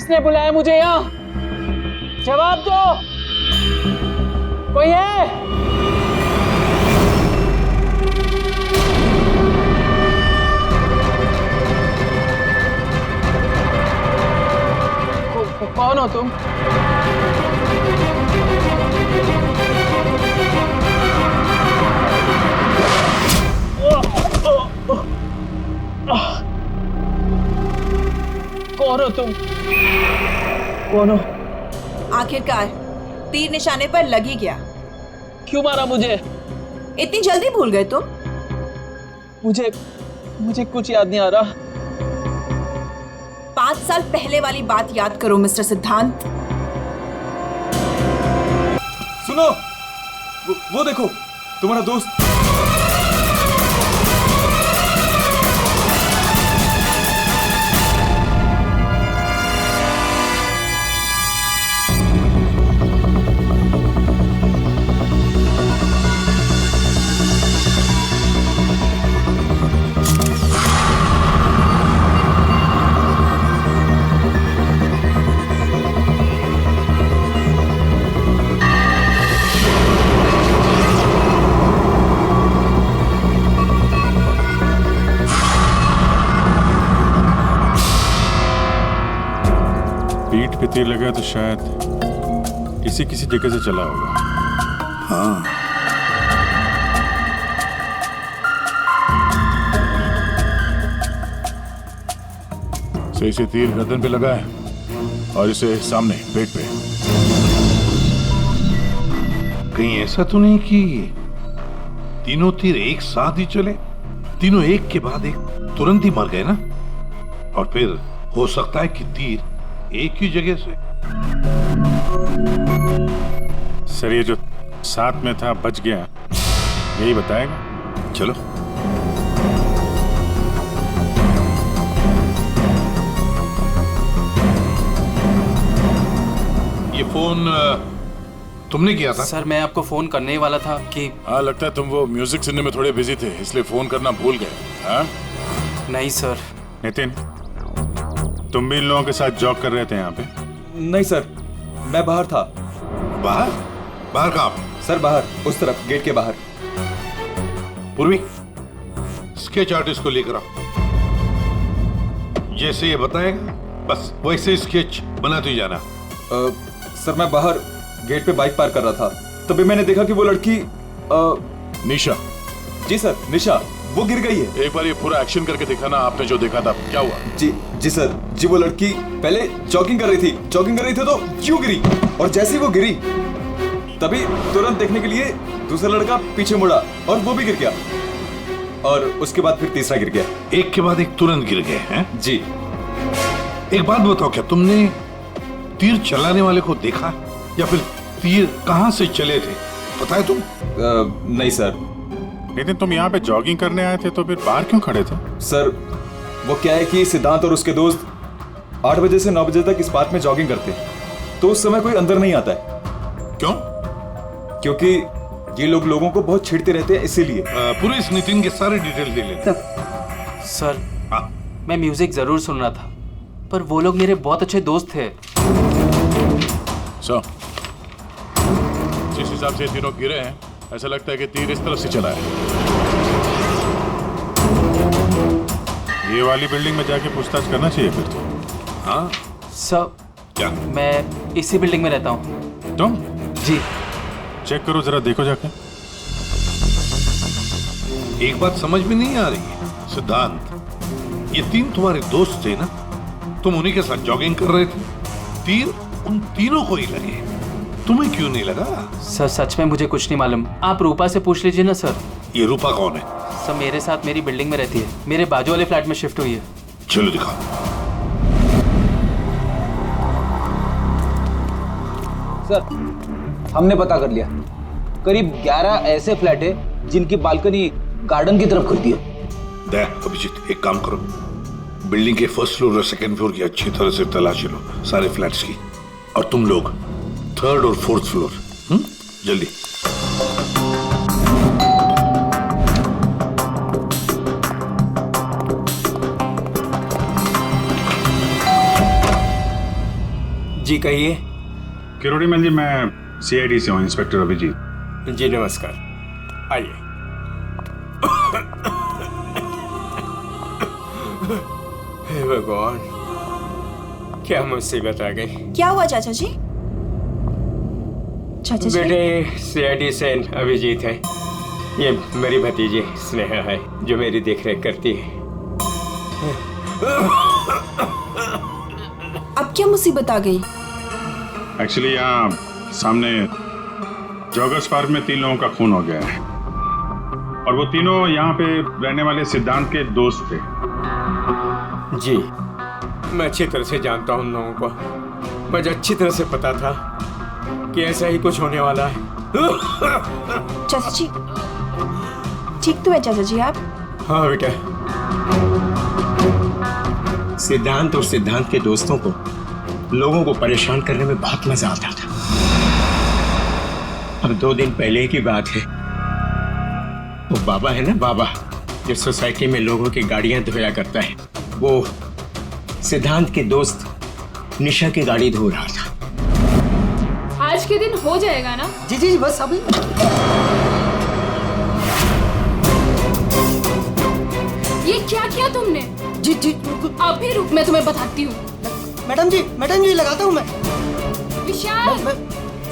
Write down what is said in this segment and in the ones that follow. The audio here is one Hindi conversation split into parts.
किसने बुलाया मुझे यहाँ? जवाब दो, कोई है? कौन हो तुम? कौन हो तुम? कौन हो? आखिरकार तीर निशाने पर लग ही गया। क्यों मारा मुझे? इतनी जल्दी भूल गए तुम? मुझे कुछ याद नहीं आ रहा। 5 साल पहले वाली बात याद करो मिस्टर सिद्धांत। सुनो, वो देखो तुम्हारा दोस्त। पीठ पे तीर लगा तो शायद किसी जगह से चला होगा। हाँ, सही से तीर गर्दन पे लगा है और इसे सामने पेट पे। कहीं ऐसा तो नहीं कि तीनों तीर एक साथ ही चले? तीनों एक के बाद एक तुरंत ही मर गए ना? और फिर हो सकता है कि तीर एक ही जगह से। सर ये जो साथ में था बच गया, यही बताएगा। चलो। ये फोन तुमने किया था? सर मैं आपको फोन करने ही वाला था कि हाँ, लगता है तुम वो म्यूजिक सुनने में थोड़े बिजी थे, इसलिए फोन करना भूल गए। हाँ? नहीं सर। नितिन, तुम भी इन लोगों के साथ जॉब कर रहे थे यहाँ पे? नहीं सर, मैं बाहर था। बाहर? बाहर कहाँ पे? सर बाहर, उस तरफ, गेट के बाहर। पूर्वी, स्केच आर्टिस्ट को लेकर आओ। जैसे ये बताएगा बस वैसे स्केच बनाते ही जाना। सर मैं बाहर गेट पे बाइक पार्क कर रहा था, तभी मैंने देखा कि वो लड़की निशा। जी सर, निशा, वो गिर गई है। एक बार ये पूरा एक्शन करके दिखाना, आपने जो देखा था क्या हुआ? जी सर, जी वो लड़की पहले जॉगिंग कर रही थी तो यूं गिरी, और जैसे ही वो गिरी तभी तुरंत देखने के लिए दूसरा लड़का पीछे मुड़ा और वो भी गिर गया, और उसके बाद फिर तीसरा गिर गया। एक के बाद एक तुरंत गिर गए हैं? जी। एक बात बताओ, क्या तुमने तीर चलाने वाले को देखा या फिर तीर कहां से चले थे, पता है तुम? नहीं सर। लेकिन तुम यहाँ पे जॉगिंग करने आए थे तो फिर बाहर क्यों खड़े थे? सर वो क्या है कि सिद्धांत और उसके दोस्त 8 बजे से 9 बजे तक इस पार्क में जॉगिंग करते हैं, तो उस समय कोई अंदर नहीं आता है। क्यों? क्योंकि ये लोग लोगों को बहुत छेड़ते रहते हैं, इसीलिए। पूरे इस नितिन के सारे डिटेल दे लेते। सर हाँ। मैं म्यूजिक जरूर सुन रहा था, पर वो लोग मेरे बहुत अच्छे दोस्त थे। सो जिस हिसाब से तीनों गिरे हैं, ऐसा लगता है कि तीर इस तरफ से चला है। ये वाली बिल्डिंग में जाके पूछताछ करना चाहिए फिर तो। हाँ? सर क्या? मैं इसी बिल्डिंग में रहता हूँ। तुम? जी। चेक करो जरा, देखो जाके। एक बात समझ में नहीं आ रही है सिद्धांत, ये तीन तुम्हारे दोस्त थे ना, तुम उन्हीं के साथ जॉगिंग कर रहे थे, तीर उन तीनों को ही लगे, तुम्हें क्यों नहीं लगा? सर सच में मुझे कुछ नहीं मालूम, आप रूपा से पूछ लीजिए ना सर। ये रूपा कौन है? सर मेरे साथ मेरी बिल्डिंग में रहती है, मेरे बाजू वाले फ्लैट में शिफ्ट हुई है। चलो दिखाओ। सर हमने पता कर लिया, करीब 11 ऐसे फ्लैट है जिनकी बालकनी गार्डन की तरफ खुलती है। देख अभिजीत, एक काम करो, बिल्डिंग के फर्स्ट फ्लोर और सेकंड फ्लोर की अच्छी तरह से तलाशी लो, सारे फ्लैट्स की, और तुम लोग थर्ड और फोर्थ फ्लोर। जल्दी। जी कहिए। किरोड़ी मल जी, मैं सीआईडी से हूँ, इंस्पेक्टर अभिजीत। जी नमस्कार, आइए। हे भगवान, क्या मुसीबत आ गई। क्या हुआ चाचा जी? चाचा जी बेटे, सीआईडी से अभिजीत है। ये मेरी भतीजी स्नेहा है जो मेरी देखरेख करती है। अब क्या मुसीबत आ गई? एक्चुअली यहाँ सामने जॉगर्स पार्क में 3 लोगों का खून हो गया है और वो तीनों यहाँ पे रहने वाले सिद्धांत के दोस्त थे। जी, मैं अच्छी तरह से जानता हूँ उन लोगों को। मुझे अच्छी तरह से पता था कि ऐसा ही कुछ होने वाला है। चाचा जी ठीक तो है चाचा जी आप? हाँ बेटा। सिद्धांत और सिद्धांत के दोस्तों को लोगों को परेशान करने में बहुत मजा आता था। अब 2 दिन पहले की बात है, वो बाबा है ना, बाबा जो सोसाइटी में लोगों की गाड़ियां धोया करता है, वो सिद्धांत के दोस्त निशा की गाड़ी धो रहा था। आज के दिन हो जाएगा ना? जी जी बस अभी। ये क्या किया तुमने? जी जी अभी रुक, मैं तुम्हें बताती हूँ। मैडम जी लगाता हूँ मैं। विशाल,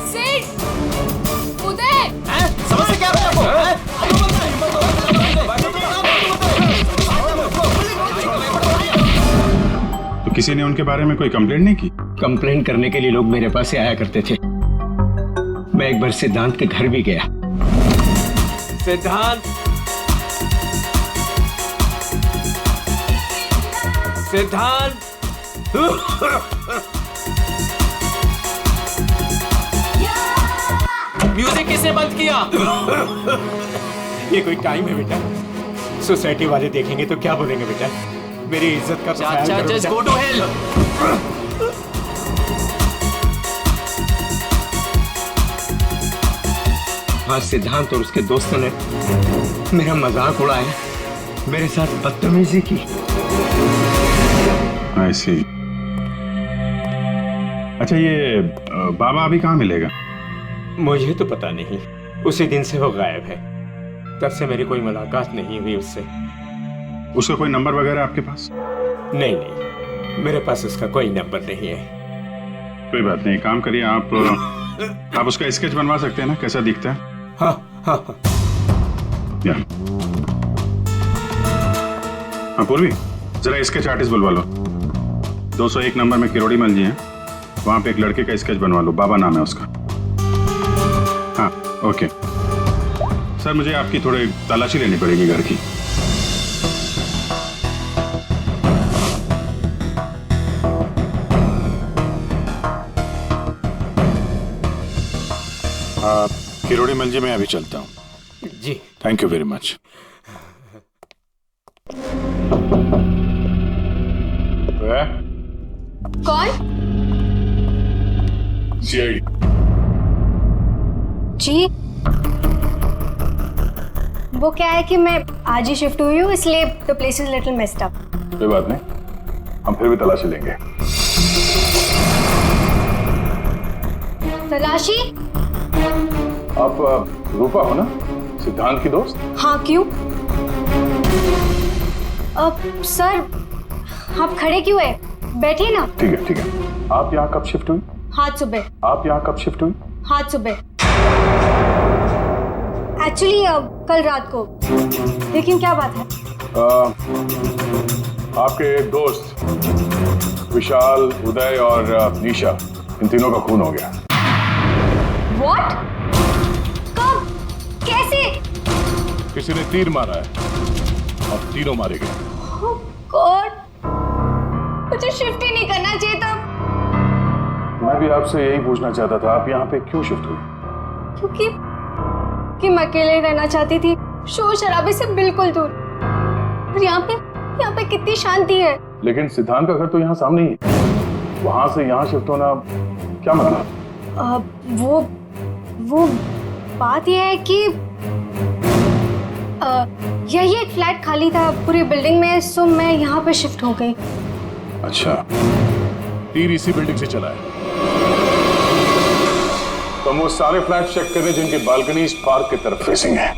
सिड, उदय, समझ से क्या तो किसी ने उनके बारे में कोई कंप्लेंट नहीं की? कंप्लेन करने के लिए लोग मेरे पास से आया करते थे। मैं एक बार सिद्धांत के घर भी गया। सिद्धांत, सिद्धांत, म्यूजिक किसने बंद किया? ये कोई टाइम है बेटा? सोसाइटी वाले देखेंगे तो क्या बोलेंगे बेटा? मेरी इज्जत का ख्याल चाचा करो जस्ट बेटा। Go to hell. आज सिद्धांत और उसके दोस्तों ने मेरा मजाक उड़ाया, मेरे साथ बदतमीजी की। I see। अच्छा, ये बाबा अभी कहाँ मिलेगा? मुझे तो पता नहीं, उसी दिन से वो गायब है। तब से मेरी कोई मुलाकात नहीं हुई उससे। उसका कोई नंबर वगैरह आपके पास? नहीं नहीं, मेरे पास उसका कोई नंबर नहीं है। कोई बात नहीं, काम करिए आप उसका स्केच बनवा सकते हैं ना, कैसा दिखता है? हाँ हाँ हाँ। या हाँ पूर्वी, जरा स्केच आर्टिस्ट बुलवा लो। 201 नंबर में किरोड़ी मल जी हैं, वहां पे एक लड़के का स्केच बनवा लो, बाबा नाम है उसका। हाँ ओके सर, मुझे आपकी थोड़ी तलाशी लेनी पड़ेगी घर की। किरोड़ी मल जी, मैं अभी चलता हूँ। जी थैंक यू वेरी मच। कौन? सीआईडी। जी वो क्या है कि मैं आज ही शिफ्ट हुई हूँ, इसलिए the place is little messed up. कोई बात नहीं, हम फिर भी तलाशी लेंगे। तलाशी? आप रूपा हो ना, सिद्धांत की दोस्त? हाँ क्यों? सर आप खड़े क्यों है? बैठिए ना। ठीक है ठीक है। आप यहाँ कब शिफ्ट हुई? आज सुबह। आप यहाँ कब शिफ्ट हुई? आज सुबह, एक्चुअली कल रात को। लेकिन क्या बात है? आपके एक दोस्त विशाल, उदय और निशा, इन तीनों का खून हो गया। What? कब? कैसे? किसी ने तीर मारा है और तीनों मारे गए। Oh God! मुझे शिफ्ट ही नहीं करना चाहिए था। मैं भी आपसे यही पूछना चाहता था, आप यहाँ पे क्यों शिफ्ट हुई? क्योंकि मैं अकेले रहना चाहती थी, शोर शराबे से बिल्कुल दूर। और यहाँ पे कितनी शांति है। लेकिन सिद्धांत का घर तो यहाँ सामने ही है, वहां से यहाँ शिफ्ट होना क्या मतलब? वो बात यह है कि यही एक फ्लैट खाली था पूरी बिल्डिंग में, सो मैं यहाँ पे शिफ्ट हो गई। अच्छा, तीर इसी बिल्डिंग से चला है? तुम वो सारे फ्लैट चेक कर रहे जिनकी बालकनी इस पार्क की तरफ फेसिंग है।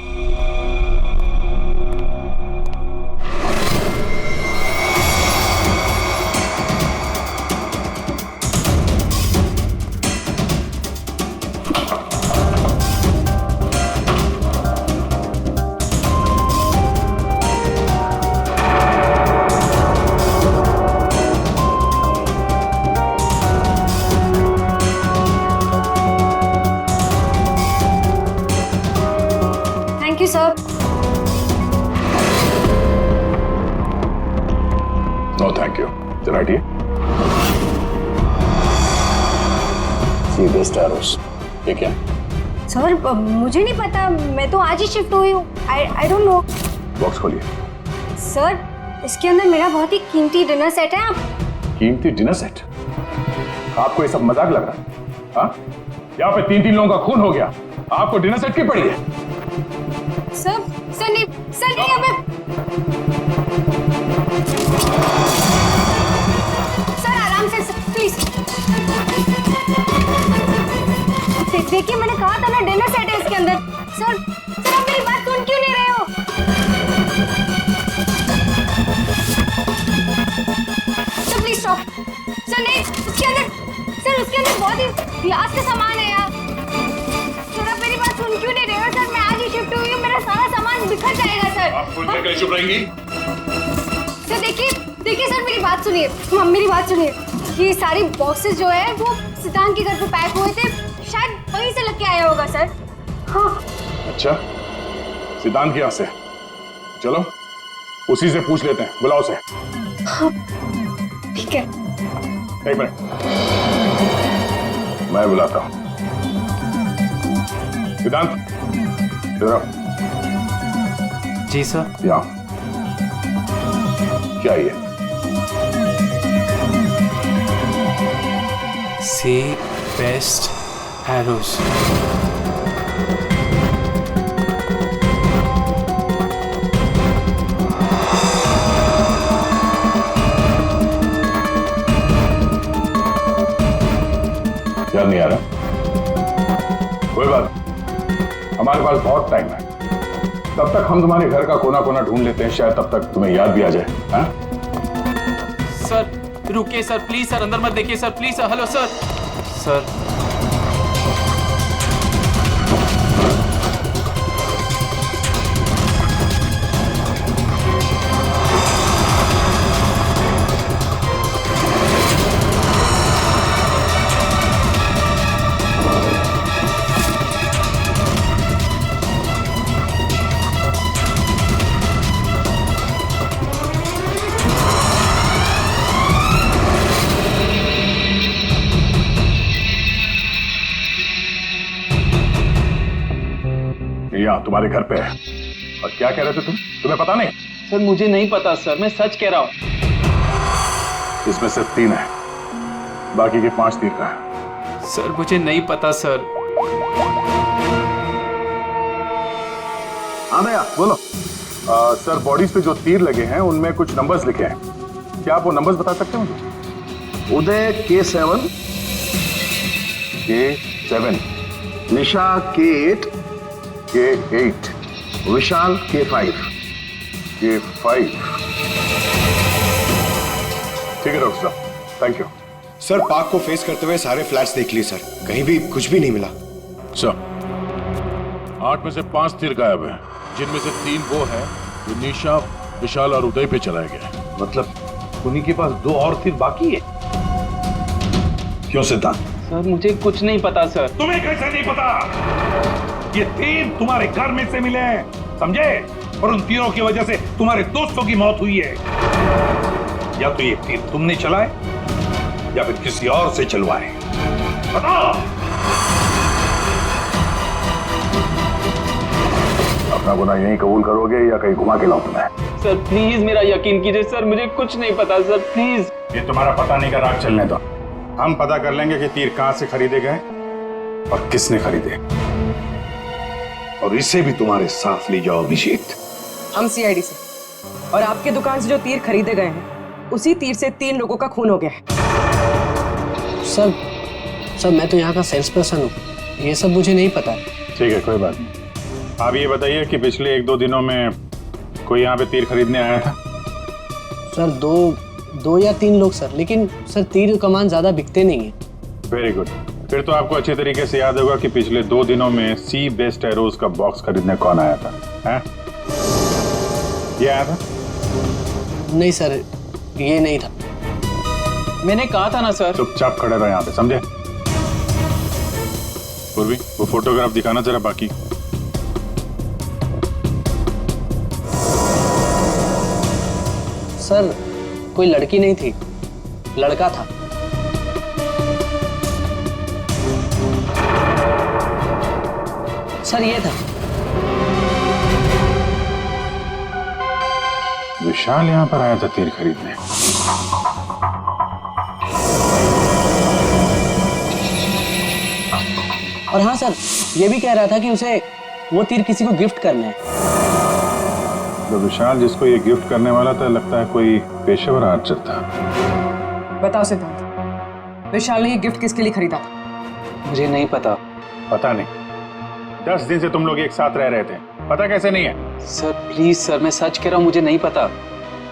Thank you sir. No thank you. चल हटिए। सी दिस टैरोस। ये क्या? सर मुझे नहीं पता, मैं तो आज ही शिफ्ट हुई हूँ। I don't know. बॉक्स खोलिए। सर इसके अंदर मेरा बहुत ही कीमती डिनर सेट है। आप कीमती डिनर सेट? आपको ये सब मजाक लग रहा है? हाँ? यहाँ पे 3-3 लोगों का खून हो गया, आपको डिनर सेट की पड़ी है? सर नहीं यहाँ पे। सर आराम से प्लीज। देखिए मैंने कहा था ना डिनर सेट है इसके अंदर। सर आप मेरी बात सुन क्यों नहीं रहे हो? Sir please stop. सर नहीं, उसके अंदर बहुत ही ग्लास का सामान है यार। सर आप मेरी बात सुन क्यों नहीं रहे हो? सर मैं आज ही शिफ्ट हुई हूँ, मेरा सारा सामान बिखर जाएगा सर। आप खुल के चुप रहेंगी? सर देखिए सर मेरी बात सुनिए। मेरी बात सुनिए। ये सारी बॉक्सेस जो है वो सिद्धांत के घर पे पैक हुए थे, शायद वहीं से लेके आया होगा सर। हाँ। अच्छा, सिद्धांत की यहाँ से? चलो उसी से पूछ लेते हैं, बुलाओ से। हाँ, ठीक है। एक मिनट, मैं बुलाता हूँ। सिद्धांत इधर आओ। जी सर। यहाँ क्या ये? सी बेस्ट एरोस। याद नहीं आ रहा? कोई बात, हमारे पास बहुत टाइम है। तब तक हम तुम्हारे घर का कोना कोना ढूंढ लेते हैं, शायद तब तक तुम्हें याद भी आ जाए। हाँ? सर रुकिए सर, प्लीज सर, अंदर मत देखिए sir, please sir. Hello sir. Sir यहाँ तुम्हारे घर पे है। और क्या कह रहे थे तुम? तुम्हें पता नहीं? सर मुझे नहीं पता सर, मैं सच कह रहा हूँ। इसमें सिर्फ 3 है, बाकी के 5 तीर का है। सर मुझे नहीं पता सर। हाँ भैया बोलो। सर बॉडीज पे जो तीर लगे हैं उनमें कुछ नंबर्स लिखे हैं, क्या आप वो नंबर्स बता सकते हैं मुझे? उदय K7, K7, निशा K8, K8, विशाल K5। K5। ठीक है डॉक्टर साहब, थैंक यू। सर पार्क को फेस करते हुए सारे फ्लैट्स देख लिए सर, कहीं भी कुछ भी नहीं मिला। सर 8 में से 5 तीर गायब हैं, जिनमें से 3 वो है जो निशा, विशाल और उदय पे चलाए गए। मतलब उन्हीं के पास 2 और तीर बाकी है। क्यों सिद्धांत? सर मुझे कुछ नहीं पता सर। तुम्हें कैसे नहीं पता? ये तीर तुम्हारे घर में से मिले हैं, समझे? और उन तीरों की वजह से तुम्हारे दोस्तों की मौत हुई है। या तो ये तीर तुमने चलाए या फिर किसी और से चलवाए, बताओ। अपना गुनाह यहीं कबूल करोगे या कहीं घुमा के लाऊं तुम्हें? सर प्लीज मेरा यकीन कीजिए सर, मुझे कुछ नहीं पता सर, प्लीज। ये तुम्हारा पता नहीं का राग चलने दो, हम पता कर लेंगे कि तीर कहां से खरीदे गए और किसने खरीदे, और इसे भी तुम्हारे साथ ले जाओ अभिषेक। हम सीआईडी से, और आपके दुकान से जो तीर खरीदे गए हैं उसी तीर से 3 लोगों का खून हो गया है। सर मैं तो यहाँ का सेल्स पर्सन हूँ, ये सब मुझे नहीं पता। ठीक है, कोई बात नहीं। आप ये बताइए कि पिछले 1-2 दिनों में कोई यहाँ पे तीर खरीदने आया था? सर दो या 3 लोग सर, लेकिन सर तीर कमान ज्यादा बिकते नहीं है। Very good. फिर तो आपको अच्छे तरीके से याद होगा कि पिछले 2 दिनों में सी बेस्ड एरोज का बॉक्स खरीदने कौन आया था? हैं? ये आया था? नहीं सर, ये नहीं था। मैंने कहा था ना सर। चुपचाप खड़े रहो यहाँ पे, समझे? पूर्वी, वो फोटोग्राफ दिखाना जरा बाकी। सर कोई लड़की नहीं थी, लड़का था। सर ये था। विशाल यहाँ पर आया था तीर खरीदने। और हाँ सर, ये भी कह रहा था कि उसे वो तीर किसी को गिफ्ट करना है। तो विशाल जिसको ये गिफ्ट करने वाला था, लगता है कोई पेशेवर आर्चर था। बताओ सिद्धांत, विशाल ने ये गिफ्ट किसके लिए खरीदा था? मुझे नहीं पता। पता नहीं? 10 दिन से तुम लोग एक साथ रह रहे थे, पता कैसे नहीं है? सर प्लीज सर, मैं सच कह रहा हूँ, मुझे नहीं पता।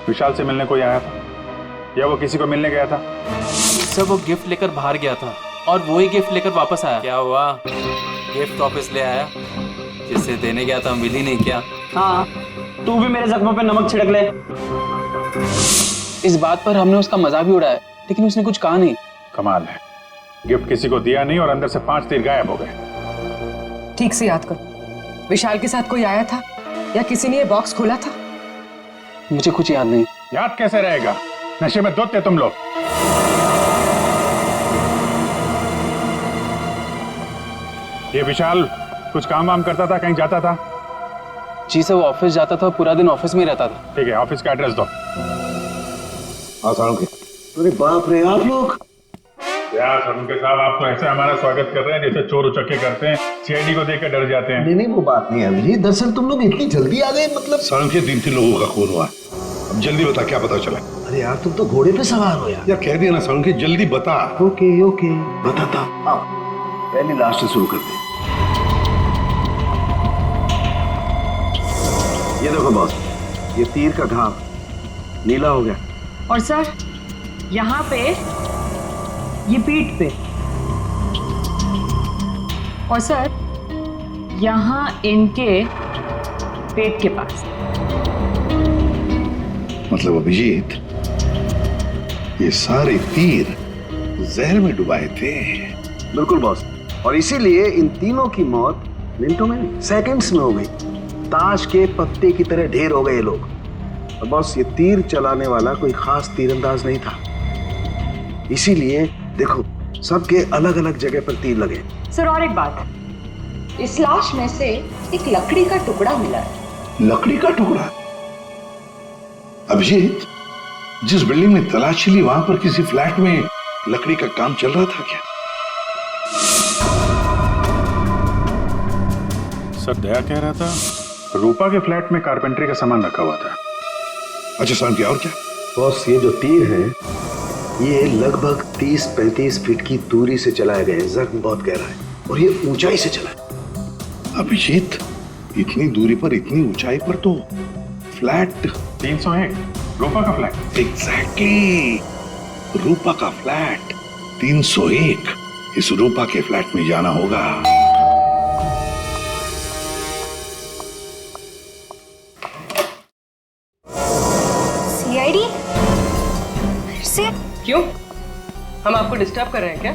विशाल से मिलने कोई आया था या वो किसी को मिलने गया था? सर वो गिफ्ट लेकर बाहर गया था और वो ही गिफ्ट लेकर वापस आया। क्या हुआ, गिफ्ट वापस ले आया? जिसे देने गया था मिली नहीं क्या? हाँ, तू भी मेरे जख्मों पे नमक छिड़क ले। इस बात पर हमने उसका मजाक भी उड़ाया, लेकिन उसने कुछ कहा नहीं। कमाल है, गिफ्ट किसी को दिया नहीं और अंदर से 5 तीर गायब हो गए। ठीक से याद करो, विशाल के साथ कोई आया था या किसी ने ये बॉक्स खोला था? मुझे कुछ याद नहीं। याद कैसे रहेगा, नशे में धुत थे तुम लोग। ये विशाल कुछ काम वाम करता था, कहीं जाता था? जी सर, वो ऑफिस जाता था, पूरा दिन ऑफिस में रहता था। ठीक है, ऑफिस का एड्रेस दो। अरे बाप रे, आप लोग यार सरुण साहब, आप तो ऐसे हमारा स्वागत कर रहे हैं जैसे चोर उचक्के करते हैं, सीआईडी को देखकर डर जाते हैं। नहीं, वो बात नहीं है अभिजीत। दरअसल तुम लोग इतनी जल्दी आ गए, मतलब सड़क के 3 लोगों का खून हुआ। अब जल्दी बता, क्या पता चला? अरे यार, तुम तो घोड़े पे सवार हो यार। कह दिया ना सड़क के, जल्दी बता। ओके बताता। आओ पहले लास्ट से शुरू करते हैं। ये देखो बॉस, ये तीर का घाव नीला हो गया। और सर यहाँ पे, ये पीठ पे, और सर यहाँ इनके पेट के पास। मतलब अभिजीत, ये सारे तीर जहर में डुबाए थे। बिल्कुल बॉस, और इसीलिए इन तीनों की मौत मिनटों में नहीं, सेकंड्स में हो गई। ताश के पत्ते की तरह ढेर हो गए ये लोग। और बॉस, ये तीर चलाने वाला कोई खास तीरंदाज नहीं था, इसीलिए देखो सबके अलग अलग जगह पर तीर लगे। सर और एक बात, इस लाश में से एक लकड़ी का टुकड़ा मिला है। लकड़ी का टुकड़ा? अभिजीत, जिस बिल्डिंग में तलाशी ली, वहां पर किसी फ्लैट में लकड़ी का काम चल रहा था क्या? सर दया कह रहा था रूपा के फ्लैट में कारपेंटरी का सामान रखा हुआ था। अच्छा सर, क्या और क्या? बॉस, ये जो तीर है ये लगभग 30-35 फीट की दूरी से चलाए गए हैं। जख्म बहुत गहरा है और ये ऊंचाई से चला है। अभिजीत, इतनी दूरी पर, इतनी ऊंचाई पर तो फ्लैट 301 रूपा का फ्लैट। एग्जैक्टली, रूपा का फ्लैट 301। इस रूपा के फ्लैट में जाना होगा। सीआईडी? फिर से? क्यों, हम आपको डिस्टर्ब कर रहे हैं क्या?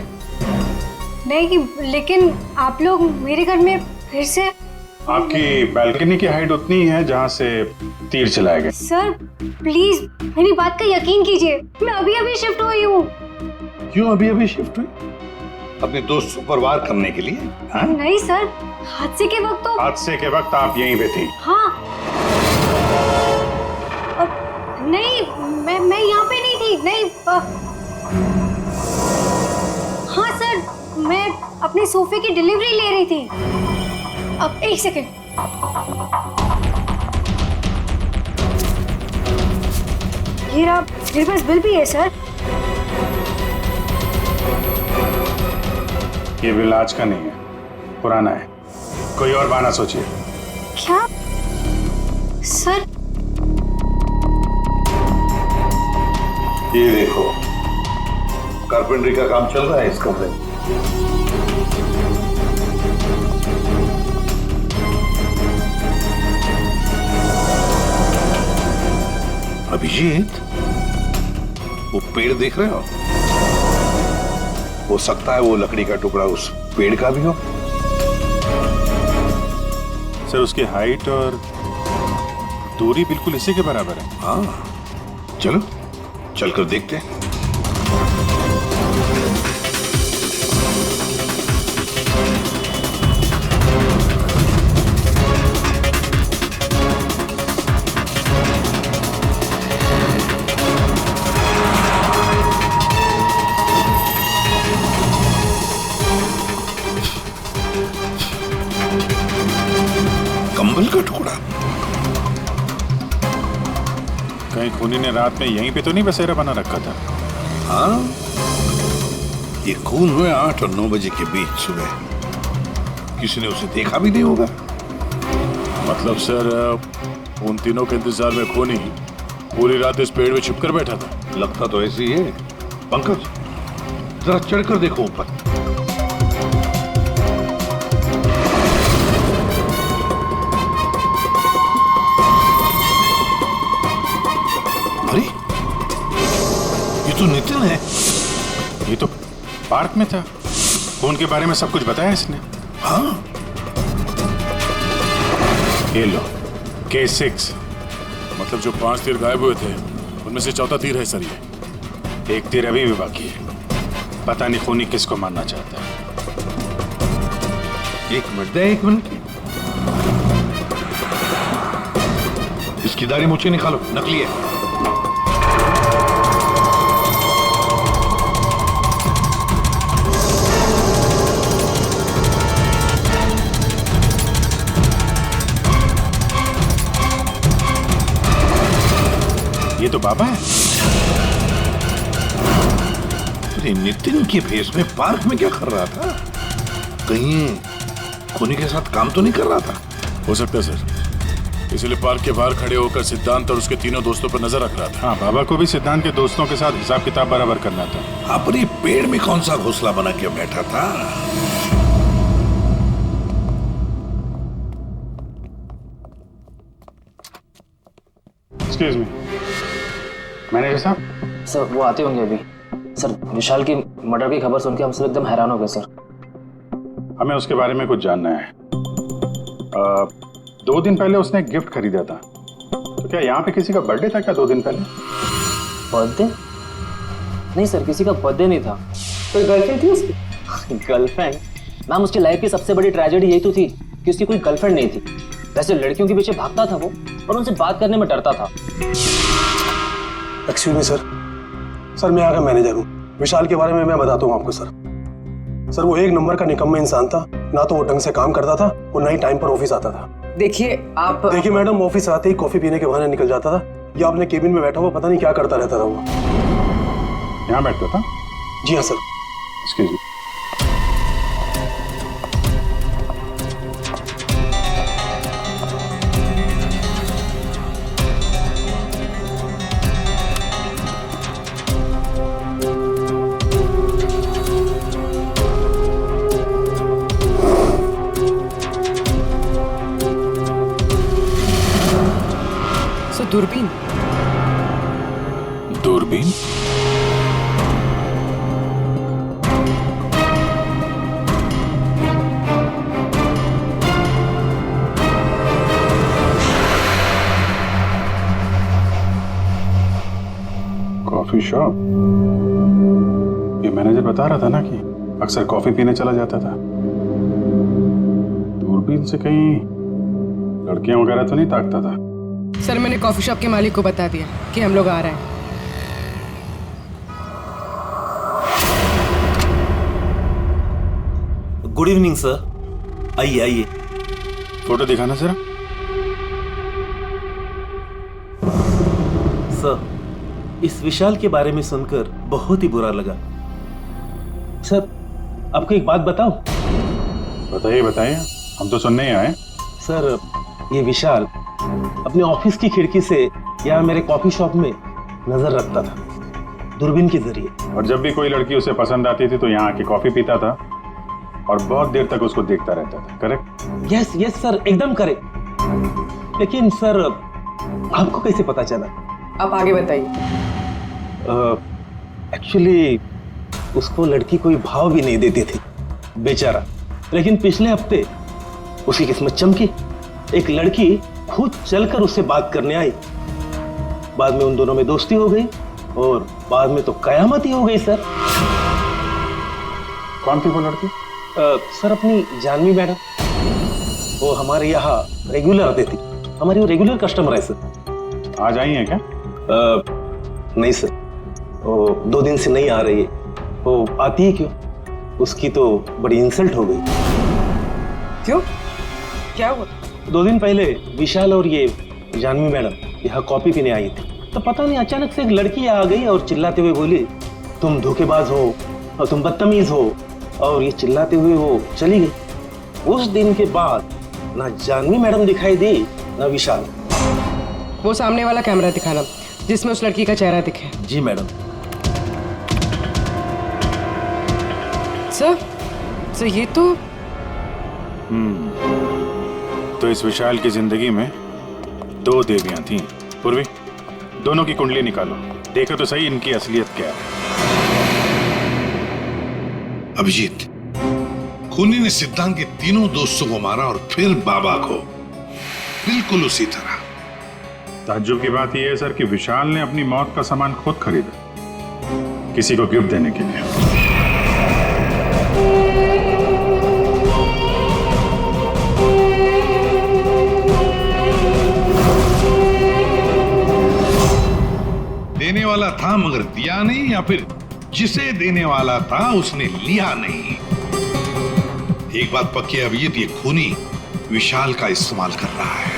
नहीं, लेकिन आप लोग मेरे घर में फिर से। आपकी बालकनी की हाइट उतनी है जहां से तीर चलाए गए। सर प्लीज मेरी बात का यकीन कीजिए, मैं अभी अभी शिफ्ट हुई हूँ। क्यों अभी अभी शिफ्ट हुई? अपने दोस्त को परवार करने के लिए? हाँ? नहीं सर, हादसे के वक्त तो। हादसे के वक्त आप यहीं पे थी? हाँ। नहीं, मैं यहाँ पे नहीं थी। नहीं। हाँ सर, मैं अपने सोफे की डिलीवरी ले रही थी। अब एक सेकेंड। ये रहा, मेरे पास बिल भी है सर। ये बिल आज का नहीं है, पुराना है, कोई और बहाना सोचिए। क्या सर? ये देखो, कारपेंटरी का काम चल रहा है इस कमरे में। अभिजीत, वो पेड़ देख रहे हो सकता है वो लकड़ी का टुकड़ा उस पेड़ का भी हो। सर उसकी हाइट और दूरी बिल्कुल इसी के बराबर है। हाँ, चलो चलकर देखते हैं। कंबल का टुकड़ा। कहीं खूनी ने रात में यहीं पे तो नहीं बसेरा बना रखा था? हाँ, ये खून हुए 8 और 9 बजे के बीच सुबह। किसी ने उसे देखा भी नहीं होगा। मतलब सर उन तीनों के इंतजार में खूनी पूरी रात इस पेड़ में छुप कर बैठा था। लगता तो ऐसे ही है। पंकज, जरा चढ़कर देखो ऊपर। अरे, ये तो नितिन है। ये तो पार्क में था। खून के बारे में सब कुछ बताया इसने। हाँ, ये लो K6, मतलब जो 5 तीर गायब हुए थे उनमें से चौथा तीर है सर। ये एक तीर अभी भी बाकी है। पता नहीं खूनी किसको मारना चाहता है। 1 मिनट दे, 1 मिनट। इसकी दाढ़ी मूछें निकालो, नकली है। ये तो बाबा है। अरे नितिन के भेष में पार्क में क्या कर रहा था? कहीं खूनी के साथ काम तो नहीं कर रहा था? हो सकता है सर, इसलिए पार्क के बाहर खड़े होकर सिद्धांत और उसके तीनों दोस्तों पर नजर रख रहा था। हाँ, बाबा को भी सिद्धांत के दोस्तों के साथ हिसाब किताब बराबर करना था। हाँ, पर ये पेड़ में कौन सा घोंसला बना के बैठा था? एक्सक्यूज मी, मैनेजर साहब। सर वो आते होंगे अभी। सर विशाल की मर्डर की खबर सुन के हम सब एकदम हैरान हो गए सर। हमें उसके बारे में कुछ जानना है। 2 दिन पहले उसने एक गिफ्ट खरीदा था, तो क्या यहाँ पे किसी का बर्थडे था क्या 2 दिन पहले? बर्थडे? नहीं सर, किसी का बर्थडे नहीं था। कोई गर्लफ्रेंड थी उसकी? गर्लफ्रेंड? मैम, उसकी लाइफ की सबसे बड़ी ट्रेजेडी यही तो थी कि उसकी कोई गर्लफ्रेंड नहीं थी। वैसे लड़कियों के पीछे भागता था वो और उनसे बात करने में डरता था। एक्सक्यूज मी सर, सर मैं यहाँ का मैनेजर हूँ। विशाल के बारे में मैं बताता हूँ आपको सर। सर वो 1 नंबर का निकम्मा इंसान था। ना तो वो ढंग से काम करता था और ना ही टाइम पर ऑफिस आता था। देखिए आप, देखिए मैडम, ऑफिस आते ही कॉफी पीने के बहाने निकल जाता था या अपने केबिन में बैठा हुआ पता नहीं क्या करता रहता था वो। यहाँ बैठता था? जी हाँ सर। Excuse me. दूरबीन? दूरबीन? Coffee shop? ये मैनेजर बता रहा था ना कि अक्सर कॉफी पीने चला जाता था। दूरबीन से कहीं लड़कियां वगैरह तो नहीं ताकता था? सर मैंने कॉफी शॉप के मालिक को बता दिया कि हम लोग आ रहे हैं। गुड इवनिंग सर, आइए आइए। फोटो दिखाना जरा। सर, इस विशाल के बारे में सुनकर बहुत ही बुरा लगा। सर आपको एक बात बताऊं, बताइए बताइए, हम तो सुनने ही आए। सर, ये विशाल अपने ऑफिस की खिड़की से यहाँ मेरे कॉफी शॉप में नजर रखता था, दूरबीन के जरिए। और जब भी कोई लड़की उसे पसंद आती थी तो यहाँ आके कॉफी पीता था और बहुत देर तक उसको देखता रहता था। करेक्ट? यस यस सर, एकदम करेक्ट। लेकिन सर, आपको कैसे पता चला? आप आगे बताइए। एक्चुअली उसको लड़की कोई भाव भी नहीं देती थी बेचारा, लेकिन पिछले हफ्ते उसकी किस्मत चमकी। एक लड़की खुद चलकर उससे बात करने आई। बाद में उन दोनों में दोस्ती हो गई और बाद में तो कयामत ही हो गई सर। कौन थी वो लड़की? सर, अपनी जानवी मैडम। वो हमारे यहाँ रेगुलर आती थी, हमारी वो रेगुलर कस्टमर है सर। आज आई है क्या? नहीं सर, वो 2 दिन से नहीं आ रही है। वो आती है क्यों? उसकी तो बड़ी इंसल्ट हो गई। क्यों? क्या हुआ? 2 दिन पहले विशाल और ये जानवी मैडम यहाँ कॉफी पीने आई थी, तो पता नहीं अचानक से एक लड़की आ गई और चिल्लाते हुए बोली, तुम धोखेबाज हो और तुम बदतमीज हो, और ये चिल्लाते हुए वो चली गई। उस दिन के बाद ना जानवी मैडम दिखाई दी ना विशाल। वो सामने वाला कैमरा दिखाना जिसमें उस लड़की का चेहरा दिखे। जी मैडम। सर ये तो तो इस विशाल की जिंदगी में 2 देवियां थीं। पूर्वी, दोनों की कुंडली निकालो, देखो तो सही इनकी असलियत क्या है। अभिजीत, खूनी ने सिद्धांत के तीनों दोस्तों को मारा और फिर बाबा को, बिल्कुल उसी तरह। ताज्जुब की बात यह है सर कि विशाल ने अपनी मौत का सामान खुद खरीदा, किसी को गिफ्ट देने के लिए। देने वाला था मगर दिया नहीं, या फिर जिसे देने वाला था उसने लिया नहीं। एक बात पक्की है अभिजीत, ये खूनी विशाल का इस्तेमाल कर रहा है।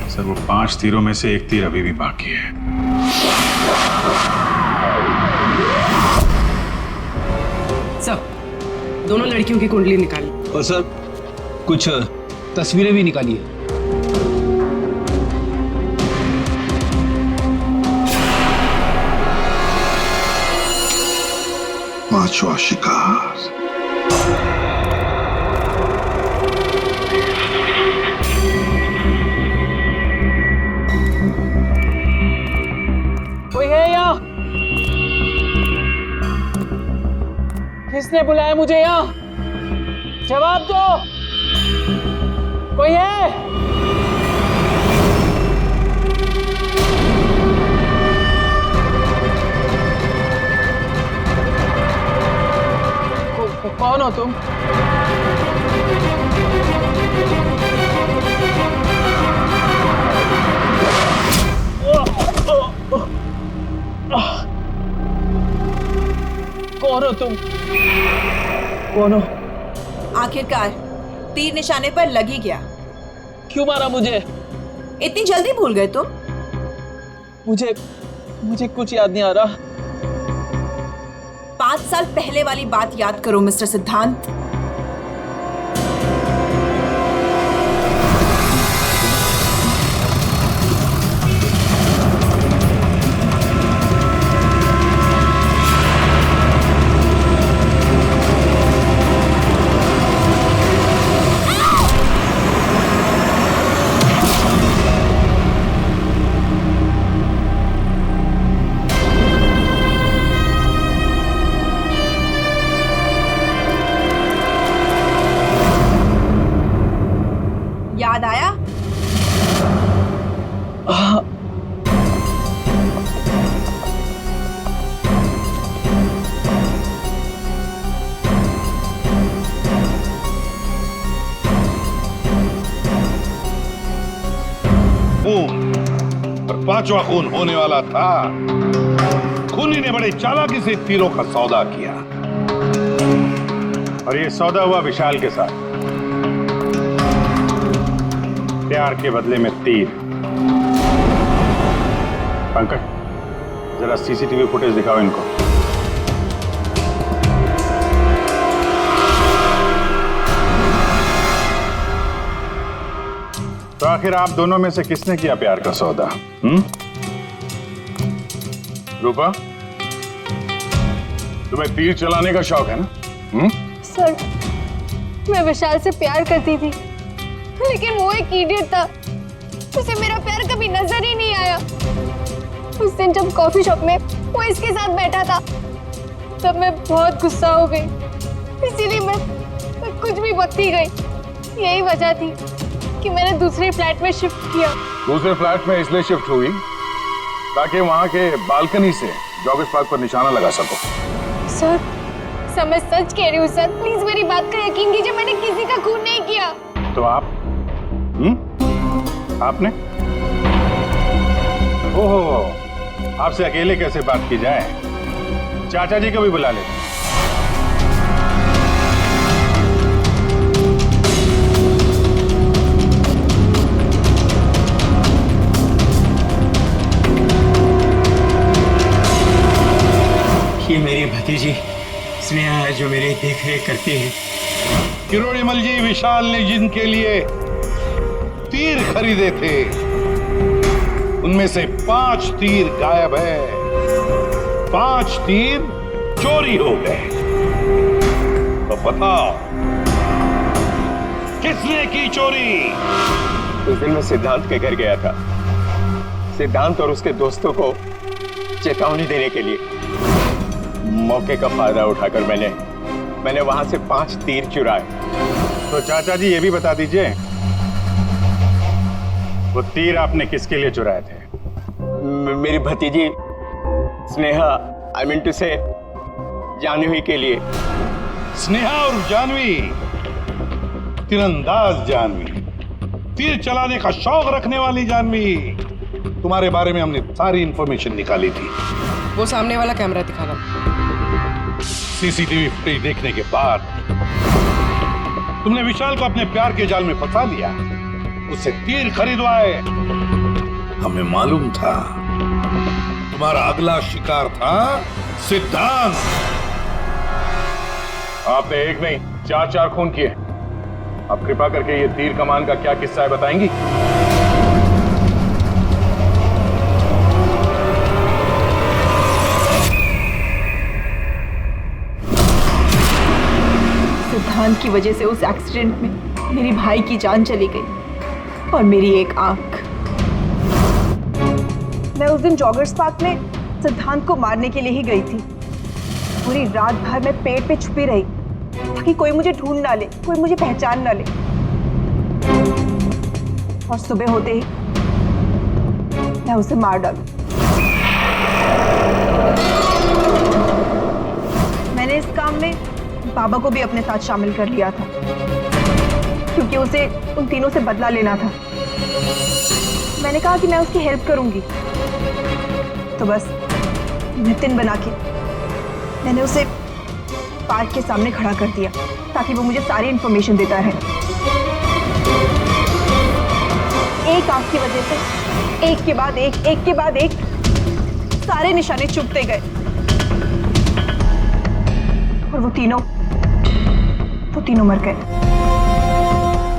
सर, वो 5 तीरों में से 1 तीर अभी भी बाकी है। सर, दोनों लड़कियों की कुंडली निकाली। और सर, कुछ तस्वीरें भी निकाली है। पांचवा शिकार। कोई है यहाँ? किसने बुलाया मुझे यहाँ? जवाब दो, कोई है? कौन हो तुम? कौन हो तुम? कौन हो? आखिरकार तीर निशाने पर लग ही गया। क्यों मारा मुझे? इतनी जल्दी भूल गए तुम? मुझे कुछ याद नहीं आ रहा। 5 साल पहले वाली बात याद करो मिस्टर सिद्धांत। याद आया? और 5वां खून होने वाला था। खूनी ने बड़े चालाकी से तीरों का सौदा किया, और ये सौदा हुआ विशाल के साथ। प्यार के बदले में तीर। पंकज जरा सीसीटीवी फुटेज दिखाओ इनको। तो आखिर आप दोनों में से किसने किया प्यार का सौदा? रूपा, तुम्हें तीर चलाने का शौक है ना? सर, मैं विशाल से प्यार करती थी, लेकिन वो एक इडियट था। उसे मेरा प्यार कभी नजर ही नहीं आया। उस दिन जब कॉफी शॉप में वो इसके साथ बैठा था, तब मैं बहुत गुस्सा हो गई। इसीलिए मैं कुछ भी बकती गई। यही वजह थी कि मैंने दूसरे फ्लैट में शिफ्ट किया। दूसरे फ्लैट में इसलिए शिफ्ट हुई ताकि वहां के बालकनी से जॉगर्स पार्क पर निशाना लगा सको। सर, मैं सच कह रही हूँ सर, प्लीज मेरी बात का यकीन कीजिए। मैंने किसी का खून नहीं किया। तो आप आपने? ओहो, आपसे अकेले कैसे बात की जाए? चाचा जी को भी बुला लेते। ये मेरी भतीजी स्नेहा है जो मेरी देख रेख करती है। किरोड़ीमल जी, विशाल ने जिनके लिए तीर खरीदे थे उनमें से 5 तीर गायब है। 5 तीर चोरी हो गए। तो बताओ किसने की चोरी? उस दिन मैं सिद्धांत के घर गया था, सिद्धांत और उसके दोस्तों को चेतावनी देने के लिए। मौके का फायदा उठाकर मैंने वहां से 5 तीर चुराए। तो चाचा जी ये भी बता दीजिए, वो तीर आपने किसके लिए चुराए थे? मेरी भतीजी स्नेहा, आई मीन टू से जानवी के लिए। स्नेहा और जानवी, तीरंदाज जानवी, तीर चलाने का शौक रखने वाली जानवी। तुम्हारे बारे में हमने सारी इंफॉर्मेशन निकाली थी। वो सामने वाला कैमरा दिखाना। सीसीटीवी फुटेज देखने के बाद तुमने विशाल को अपने प्यार के जाल में फंसा लिया, उससे तीर खरीदवाए। हमें मालूम था तुम्हारा अगला शिकार था सिद्धांत। आपने एक नहीं 4 खून किए। आप कृपा करके ये तीर कमान का क्या किस्सा है बताएंगी? सिद्धांत की वजह से उस एक्सीडेंट में मेरी भाई की जान चली गई और मेरी एक आंख। मैं उस दिन जॉगर्स पार्क में सिद्धांत को मारने के लिए ही गई थी। पूरी रात भर मैं पेड़ पे छुपी रही ताकि कोई मुझे ढूंढ ना ले, कोई मुझे पहचान ना ले। और सुबह होते ही मैं उसे मार डालूं। मैंने इस काम में बाबा को भी अपने साथ शामिल कर लिया था क्योंकि उसे उन तीनों से बदला लेना था। मैंने कहा कि मैं उसकी हेल्प करूंगी, तो बस नितिन बना के मैंने उसे पार्क के सामने खड़ा कर दिया ताकि वो मुझे सारी इंफॉर्मेशन देता रहे। एक आंख की वजह से एक के बाद एक सारे निशाने चुभते गए और वो तीनों मर गए।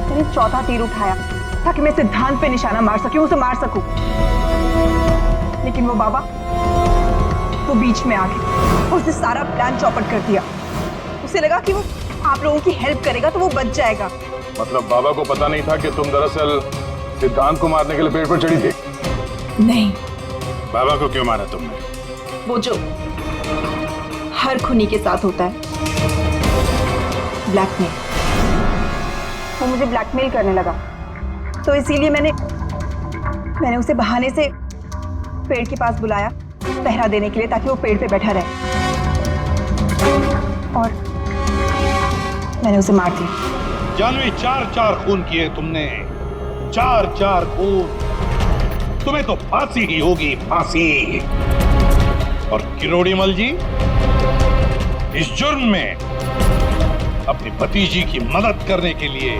मैंने 4था तीर उठाया ताकि मैं सिद्धांत पे निशाना मार सकूं, उसे मार सकूं। लेकिन वो बाबा वो बीच में आ गए। उसने सारा प्लान चौपट कर दिया। उसे लगा कि वो आप लोगों की हेल्प करेगा तो वो बच जाएगा। मतलब बाबा को पता नहीं था कि तुम दरअसल सिद्धांत को मारने के लिए पेड़ पर चढ़ी थी? नहीं। बाबा को क्यों मारा तुमने? वो जो हर खूनी के साथ होता है, ब्लैकमेल। वो मुझे ब्लैकमेल करने लगा, तो इसीलिए मैंने उसे बहाने से पेड़ के पास बुलाया पहरा देने के लिए ताकि वो पेड़ पे बैठा रहे, और मैंने उसे मार दिया। जानवी, 4 खून किए तुमने, 4 खून। तुम्हें तो फांसी ही होगी, फांसी। और किरोड़ीमल जी, इस जुर्म में अपनी भतीजी की मदद करने के लिए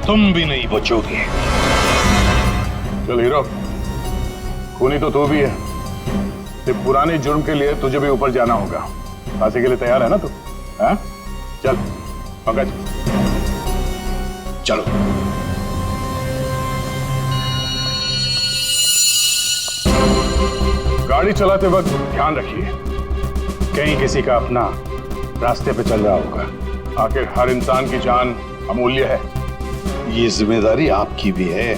तुम भी नहीं बचोगे। चल हीरो, खूनी तो तू भी है, ते पुराने जुर्म के लिए तुझे भी ऊपर जाना होगा। फांसी के लिए तैयार है ना तू? हाँ? चल पंकज चलो। गाड़ी चलाते वक्त ध्यान रखिए, कहीं किसी का अपना रास्ते पे चल रहा होगा। आखिर हर इंसान की जान अमूल्य है। ये जिम्मेदारी आपकी भी है।